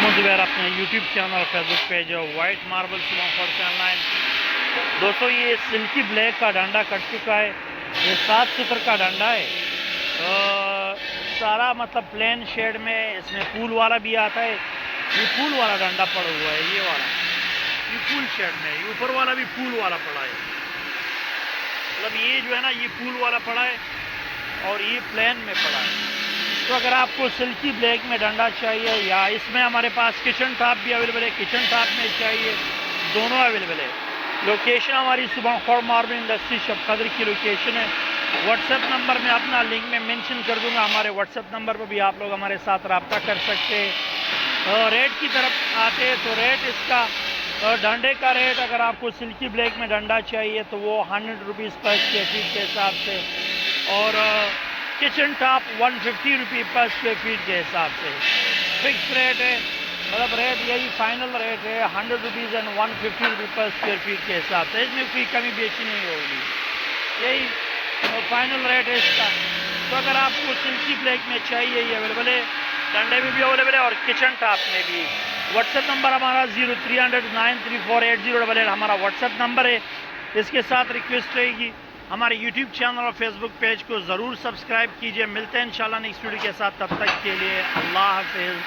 मोहम्मद ज़ुबैर अपने YouTube channel और Facebook page white marble सुबह से ऑनलाइन। दोस्तों ये सिल्की ब्लैक का डंडा कट चुका है, ये 7 सूत्र का डंडा है। सारा मतलब प्लेन शेड में, इसमें फूल वाला भी आता है। ये फूल वाला डंडा पड़ा हुआ है, ये वाला ये फूल शेड में, ये ऊपर वाला भी फूल वाला पड़ा है। मतलब ये जो है ना, ये फूल वाला पड़ा है और ये प्लेन में पड़ा है। तो अगर आपको सिल्की ब्लैक में डंडा चाहिए, या इसमें हमारे पास किचन टॉप भी अवेलेबल है, किचन टॉप में चाहिए, दोनों अवेलेबल है। लोकेशन हमारी सुबह खौर मार्बल इंडस्ट्री शब कदर की लोकेशन है। व्हाट्सएप नंबर में अपना लिंक में मेंशन कर दूंगा, हमारे व्हाट्सएप नंबर पर भी आप लोग हमारे साथ रब्ता कर सकते हैं। रेट की तरफ आते हैं तो रेट इसका, डंडे का रेट अगर आपको सिल्की ब्लैक में डंडा चाहिए तो वो 100 रुपीज़ पर स्क्वायर फीट के हिसाब से, और किचन टॉप 150 रुपये पर स्क्वायर फीट के हिसाब से फिक्स रेट है। मतलब रेट यही फाइनल रेट है 100 रुपीज़ एंड 150 रुपये पर स्क्वायर फीट के हिसाब से, इसमें कोई कमी बेची नहीं होगी, यही फाइनल रेट है इसका। तो अगर आपको सिल्की ब्लैक में चाहिए ये अवेलेबल है, डंडे में भी अवेलेबल है और किचन टॉप में भी। व्हाट्सएप नंबर हमारा 0300 9348088 हमारा व्हाट्सएप नंबर है। इसके साथ रिक्वेस्ट रहेगी हमारे यूट्यूब चैनल और फेसबुक पेज को ज़रूर सब्सक्राइब कीजिए। मिलते हैं इंशाल्लाह नेक्स्ट वीडियो के साथ, तब तक के लिए अल्लाह हाफ़िज़।